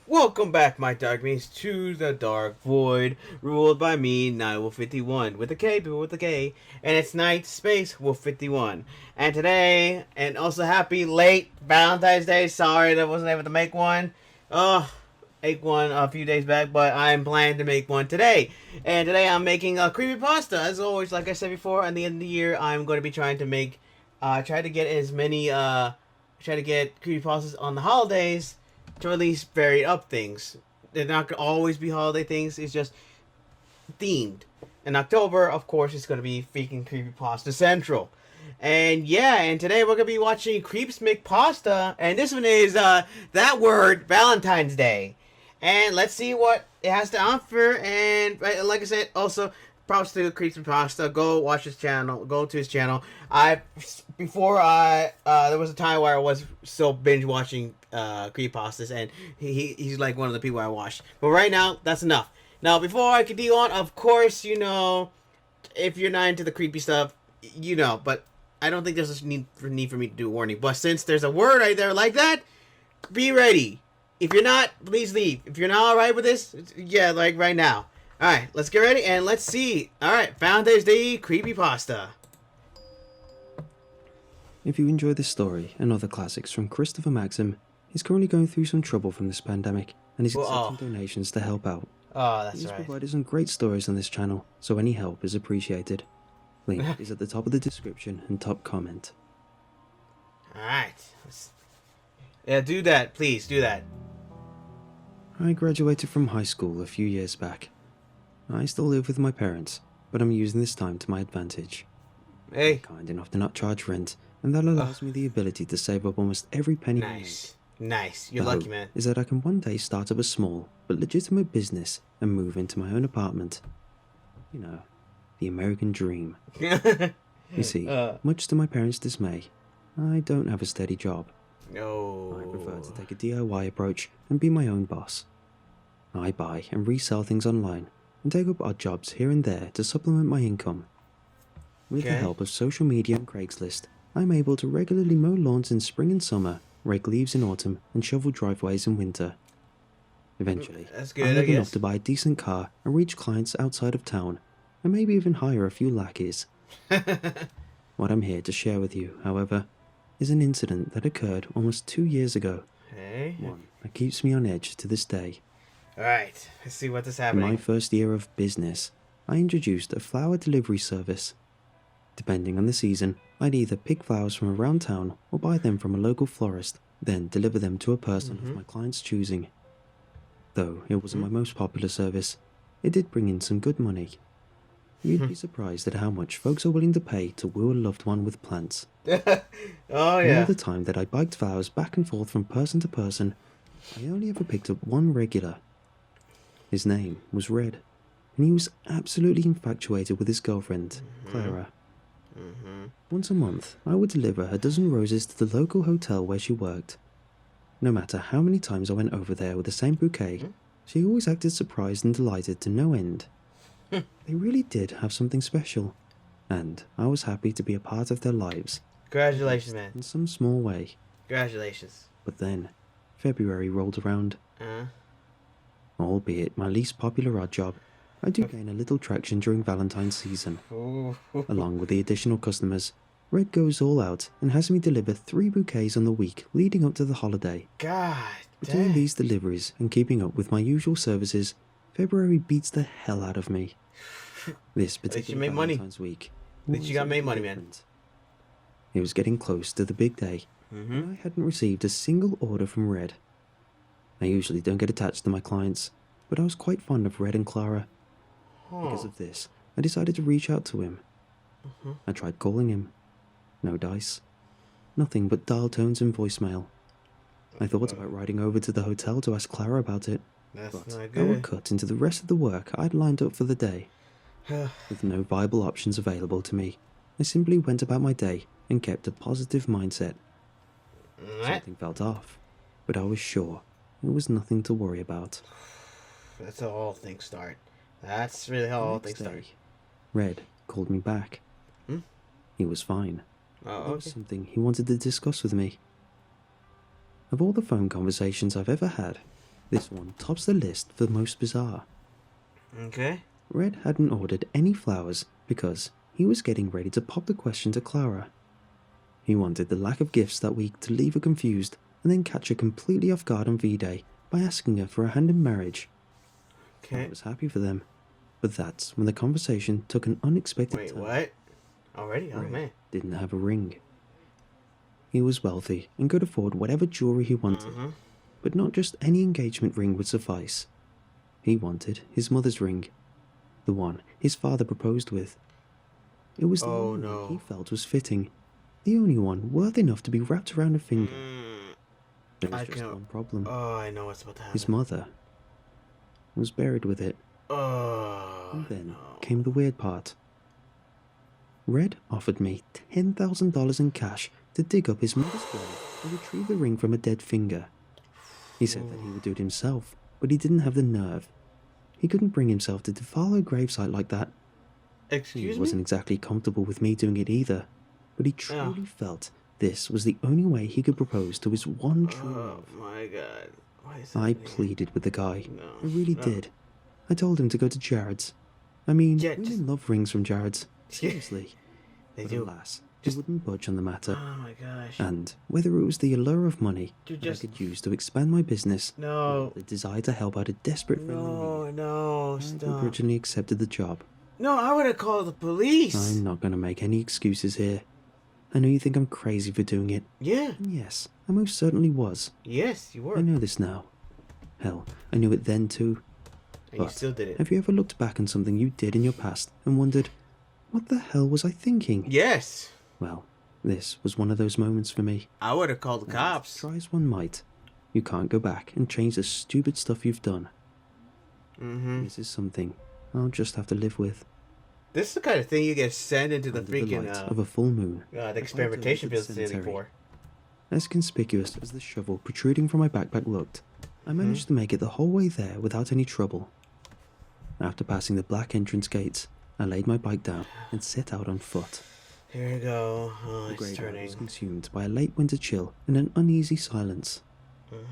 Welcome back, my dark mates, to the Dark Void, ruled by me, Nightwolf51, with a K, people with a K, and it's Night Space Wolf 51. And today, and also happy late Valentine's Day. Sorry that I wasn't able to make one. Ate one a few days back, but I'm planning to make one today. And today I'm making a creepypasta. As always, like I said before, at the end of the year, I'm going to be trying to make, try to get as many, try to get creepypastas on the holidays to at least vary up things. They're not going to always be holiday things. It's just themed. In October, of course, it's going to be freaking Creepypasta Central. And yeah, and today we're going to be watching Creeps Make Pasta. And this one is that word, Valentine's Day. And let's see what it has to offer. And like I said, also, props to Creeps and Pasta. Go watch his channel. Go to his channel. Before there was a time where I was still binge watching creepypastas, and he's like one of the people I watch. But right now, that's enough. Now, before I continue on, of course, if you're not into the creepy stuff, but I don't think there's a need for me to do a warning. But since there's a word right there like that, be ready. If you're not, please leave. If you're not alright with this, yeah, like right now. Alright, let's get ready and let's see. Alright, Valentine's Day Creepypasta. If you enjoy this story and other classics from Christopher Maxim, he's currently going through some trouble from this pandemic, and he's accepting donations to help out. Oh, that's He's right. provided some great stories on this channel, so any help is appreciated. Link is at the top of the description and top comment. Alright. Yeah, do that. Please, do that. I graduated from high school a few years back. I still live with my parents, but I'm using this time to my advantage. Hey. They're kind enough to not charge rent, and that allows me the ability to save up almost every penny I make. Nice. You're The lucky, hope man. is that I can one day start up a small but legitimate business and move into my own apartment. You know, the American dream. You see, much to my parents' dismay, I don't have a steady job. No. I prefer to take a DIY approach and be my own boss. I buy and resell things online and take up odd jobs here and there to supplement my income. With the help of social media and Craigslist, I'm able to regularly mow lawns in spring and summer, rake leaves in autumn, and shovel driveways in winter. Eventually, I have enough to buy a decent car and reach clients outside of town, and maybe even hire a few lackeys. What I'm here to share with you, however, is an incident that occurred almost 2 years ago. One that keeps me on edge to this day. Alright, let's see what is happening. In my first year of business, I introduced a flower delivery service. Depending on the season, I'd either pick flowers from around town or buy them from a local florist, then deliver them to a person of my client's choosing. Though it wasn't my most popular service, it did bring in some good money. You'd be surprised at how much folks are willing to pay to woo a loved one with plants. Oh, yeah. All the time that I biked flowers back and forth from person to person, I only ever picked up one regular. His name was Red, and he was absolutely infatuated with his girlfriend, Clara. Once a month, I would deliver a dozen roses to the local hotel where she worked. No matter how many times I went over there with the same bouquet, she always acted surprised and delighted to no end. They really did have something special, and I was happy to be a part of their lives. Congratulations, man. In some small way. Congratulations. But then, February rolled around. Albeit my least popular odd job, I do gain a little traction during Valentine's season. Along with the additional customers, Red goes all out and has me deliver 3 bouquets on the week leading up to the holiday. God Between damn. these deliveries and keeping up with my usual services, February beats the hell out of me. This particular made money. Valentine's week. At least you got made money, man. It was getting close to the big day, and I hadn't received a single order from Red. I usually don't get attached to my clients, but I was quite fond of Red and Clara. Because of this, I decided to reach out to him. I tried calling him. No dice. Nothing but dial tones and voicemail. I thought about riding over to the hotel to ask Clara about it, That's but not that good. would cut into the rest of the work I'd lined up for the day. With no viable options available to me, I simply went about my day and kept a positive mindset. Something felt off, but I was sure it was nothing to worry about. That's how all things start. That's really how all The next things start. day, Red called me back. He was fine. Oh, There was okay. something he wanted to discuss with me. Of all the phone conversations I've ever had, This one tops the list for the most bizarre. Okay. Red hadn't ordered any flowers because he was getting ready to pop the question to Clara. He wanted the lack of gifts that week to leave her confused and then catch her completely off guard on V-Day by asking her for a hand in marriage. Okay. I was happy for them, but that's when the conversation took an unexpected Wait, turn. what? Already? Oh, Red man. didn't have a ring. He was wealthy and could afford whatever jewelry he wanted, but not just any engagement ring would suffice. He wanted his mother's ring, the one his father proposed with. It was the only one he felt was fitting, the only one worth enough to be wrapped around a finger. There was just one problem. Oh, I know what's about to happen. His mother was buried with it. Oh, And then came the weird part. Red offered me $10,000 in cash to dig up his mother's grave and retrieve the ring from a dead finger. He said that he would do it himself, but he didn't have the nerve. He couldn't bring himself to defile her gravesite like that. Excuse He wasn't exactly comfortable with me doing it either, but he truly felt this was the only way he could propose to his one true love. Oh my god. Why is I that pleaded with the guy. No, I really no. did. I told him to go to Jared's. I mean, Yeah, women just- love rings from Jared's. Seriously. They But do. alas, he wouldn't budge on the matter. Oh my gosh. And whether it was the allure of money Dude, that I just- could use to expand my business, No. or the desire to help out a desperate friend in No, need, no, I stop. begrudgingly accepted the job. No, I would have called the police. I'm not going to make any excuses here. I know you think I'm crazy for doing it. Yeah. And yes, I most certainly was. Yes, you were. I know this now. Hell, I knew it then too. And you But still did it. have you ever looked back on something you did in your past and wondered, what the hell was I thinking? Yes. Well, this was one of those moments for me. I would have called the And cops. try as one might, you can't go back and change the stupid stuff you've done. Mm-hmm. This is something I'll just have to live with. This is the kind of thing you get sent into the Under freaking light of a full moon. the I experimentation went over to the facility cemetery. for. As conspicuous as the shovel protruding from my backpack looked, I managed to make it the whole way there without any trouble. After passing the black entrance gates, I laid my bike down and set out on foot. Here we go. Oh, The it's graveyard turning. was consumed by a late winter chill and an uneasy silence.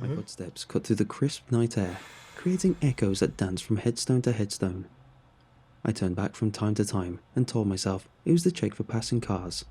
My Mhm. footsteps cut through the crisp night air, creating echoes that danced from headstone to headstone. I turned back from time to time and told myself it was to check for passing cars.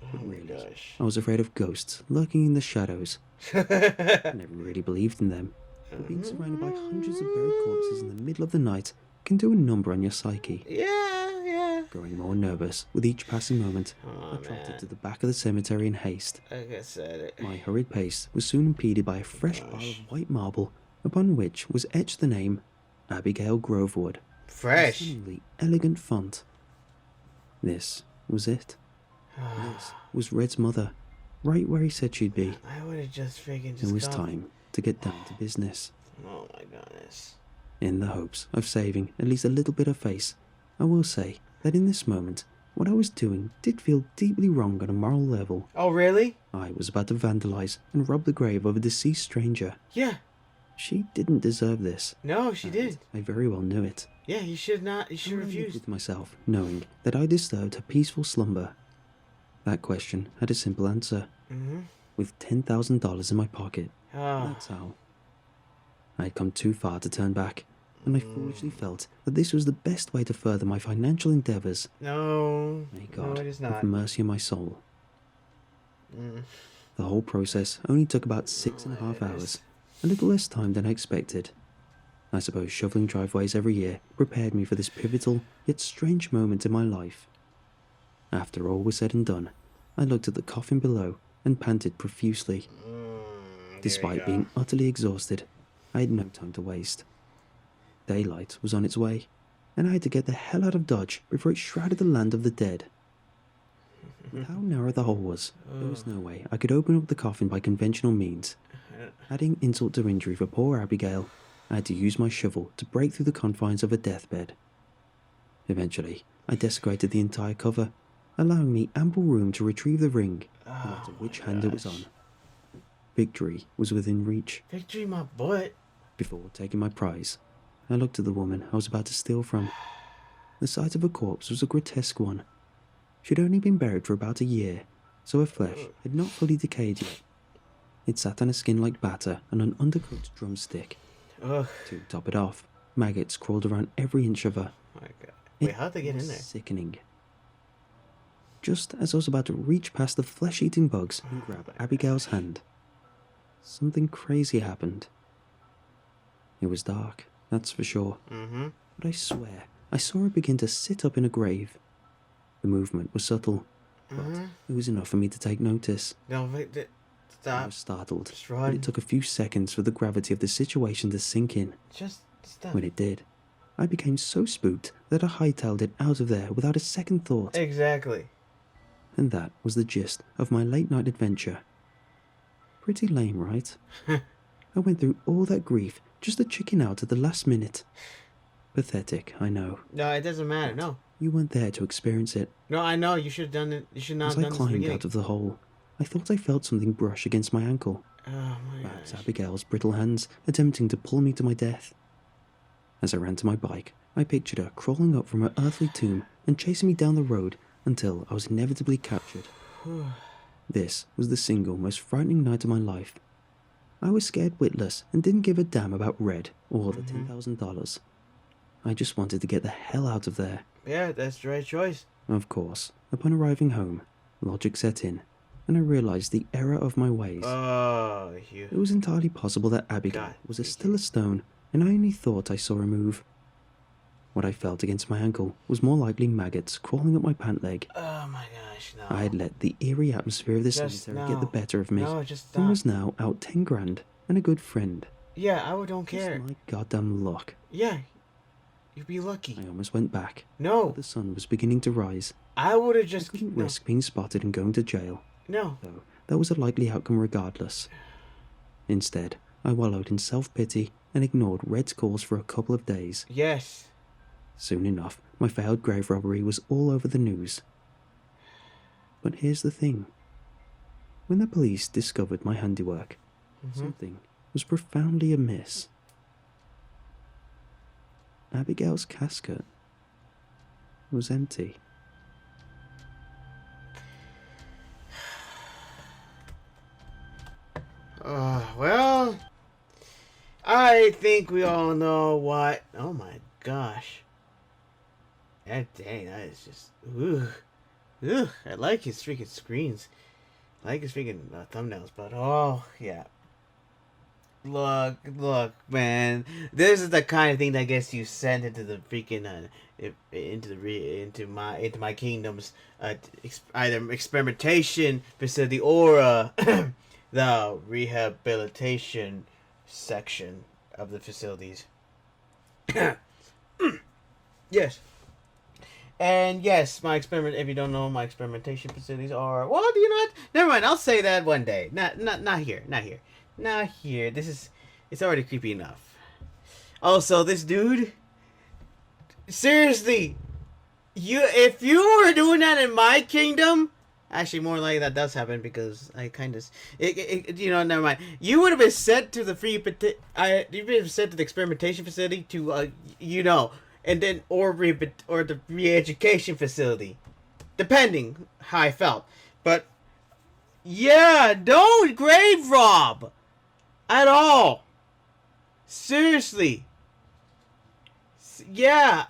Oh my Really, gosh. I was afraid of ghosts lurking in the shadows. I never really believed in them, but being surrounded by hundreds of buried corpses in the middle of the night can do a number on your psyche. Yeah. Growing more nervous with each passing moment, Oh, I trotted man. to the back of the cemetery in haste. Like I said it. My hurried pace was soon impeded by a fresh pile Gosh. of white marble upon which was etched the name Abigail Grovewood. in Fresh. stunningly elegant font. This was it. This was Red's mother, right where he said she'd be. I would have just freaking It just was gone- time to get down to business. Oh my goodness. In the hopes of saving at least a little bit of face, I will say that in this moment, what I was doing did feel deeply wrong on a moral level. Oh really? I was about to vandalize and rob the grave of a deceased stranger. Yeah. She didn't deserve this. No, she and did. I very well knew it. Yeah, you should not. You should I lived refuse. with myself, knowing that I disturbed her peaceful slumber. That question had a simple answer. Mm-hmm. With $10,000 in my pocket, Oh. that's how. I had come too far to turn back, and I foolishly felt that this was the best way to further my financial endeavors. No. May No, God it is have not. mercy on my soul. Mm. The whole process only took about 6.5 hours, a little less time than I expected. I suppose shoveling driveways every year prepared me for this pivotal yet strange moment in my life. After all was said and done, I looked at the coffin below and panted profusely. Despite being utterly exhausted, I had no time to waste. Daylight was on its way, and I had to get the hell out of Dodge before it shrouded the land of the dead. With how narrow the hole was, there was no way I could open up the coffin by conventional means. Adding insult to injury for poor Abigail, I had to use my shovel to break through the confines of a deathbed. Eventually, I desecrated the entire cover, allowing me ample room to retrieve the ring, no matter which hand it was on. Victory was within reach. Victory, my butt. Before taking my prize, I looked at the woman I was about to steal from. The sight of her corpse was a grotesque one. She'd only been buried for about a year, so her flesh had not fully decayed yet. It sat on her skin like batter on an undercooked drumstick. Ugh. To top it off, maggots crawled around every inch of her. Oh my god. Wait, how'd they get was in there? Sickening. Just as I was about to reach past the flesh-eating bugs and grab Abigail's hand, something crazy happened. It was dark, that's for sure. Mm-hmm. But I swear, I saw her begin to sit up in a grave. The movement was subtle, but it was enough for me to take notice. No, wait, I stop. was startled, Just but run. it took a few seconds for the gravity of the situation to sink in. Just stop. When it did, I became so spooked that I hightailed it out of there without a second thought. Exactly. And that was the gist of my late-night adventure. Pretty lame, right? I went through all that grief just to chicken out at the last minute. Pathetic, I know. No, it doesn't matter. No. You weren't there to experience it. No, I know. You should have done it. You should not As have I done this in the climbed beginning. out of the hole, I thought I felt something brush against my ankle. Oh my Perhaps gosh. Abigail's brittle hands attempting to pull me to my death. As I ran to my bike, I pictured her crawling up from her earthly tomb and chasing me down the road until I was inevitably captured. This was the single most frightening night of my life. I was scared witless and didn't give a damn about Red or the $10,000. I just wanted to get the hell out of there. Yeah, that's the right choice. Of course, upon arriving home, logic set in, and I realized the error of my ways. Oh, you. It was entirely possible that Abigail God, was still a stone, and I only thought I saw her move. What I felt against my ankle was more likely maggots crawling up my pant leg. Oh my gosh, no. I had let the eerie atmosphere of the Just cemetery get the no. better of me, No, just and stop. was now out 10 grand and a good friend. Yeah, I don't care. Just my goddamn luck. Yeah, you'd be lucky. I almost went back. No, The sun was beginning to rise. I would have I just. couldn't No. risk being spotted and going to jail, No. though that was a likely outcome regardless. Instead, I wallowed in self-pity and ignored Red's calls for a couple of days. Yes. Soon enough, my failed grave robbery was all over the news. But here's the thing. When the police discovered my handiwork, something was profoundly amiss. Abigail's casket was empty. Well, I think we all know what. Oh my gosh. That dang, that is just. Ugh. I like his freaking screens. I like his freaking thumbnails, but oh, yeah. Look, man. This is the kind of thing that gets you sent into the freaking into my kingdom's either experimentation facility or the rehabilitation section of the facilities. Yes. And yes, my experiment. If you don't know, my experimentation facilities are. Well, do you know what? Never mind. I'll say that one day. Not here. Not here. It's already creepy enough. Also, this dude. Seriously, if you were doing that in my kingdom, actually, more likely that does happen because I kind of, never mind. You would have been sent to the you've been sent to the experimentation facility to, and then or the re-education facility, depending how I felt. But yeah, don't grave rob at all. Seriously. Yeah.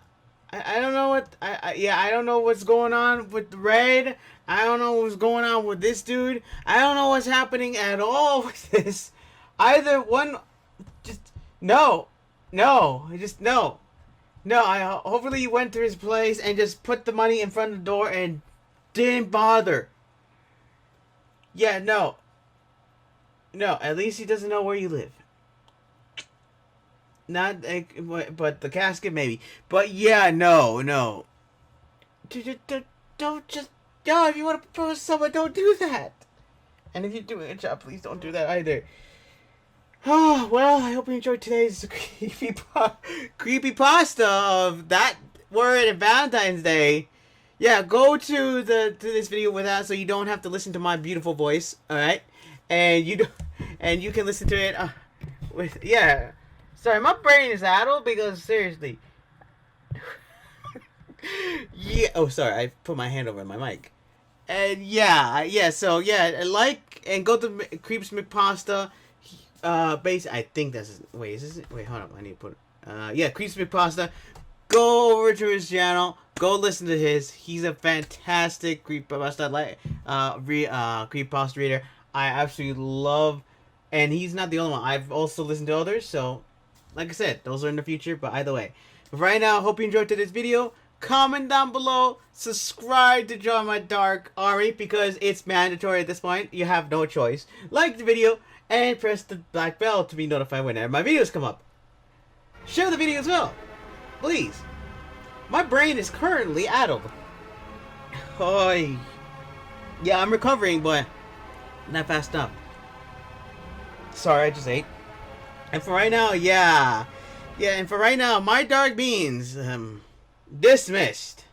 I don't know what I don't know what's going on with Red. I don't know what's going on with this dude. I don't know what's happening at all with this. Either one, just no. Hopefully you went to his place and just put the money in front of the door and didn't bother. Yeah, no. At least he doesn't know where you live. Not, but the casket maybe. But yeah, no. Don't just, if you want to propose to someone, don't do that. And if you're doing a job, please don't do that either. Oh, well, I hope you enjoyed today's creepypasta of that word at Valentine's Day. Yeah, go to this video with that so you don't have to listen to my beautiful voice, alright? And you can listen to it Sorry, my brain is addled because seriously. Yeah. Oh, sorry. I put my hand over my mic. And so like and go to Creepypasta. I think that's wait. Is this? Wait, hold up. I need to put. Yeah, Creepypasta. Go over to his channel. Go listen to his. He's a fantastic creepypasta creepypasta reader. I absolutely love, and he's not the only one. I've also listened to others. So, like I said, those are in the future. But either way, but right now, hope you enjoyed today's video. Comment down below. Subscribe to join my Dark Army because it's mandatory at this point. You have no choice. Like the video and press the black bell to be notified whenever my videos come up. Share the video as well. Please. My brain is currently addled. Oi. Yeah, I'm recovering, but not fast enough. Sorry, I just ate. And for right now, yeah. Yeah, and for right now, my dark beans, dismissed.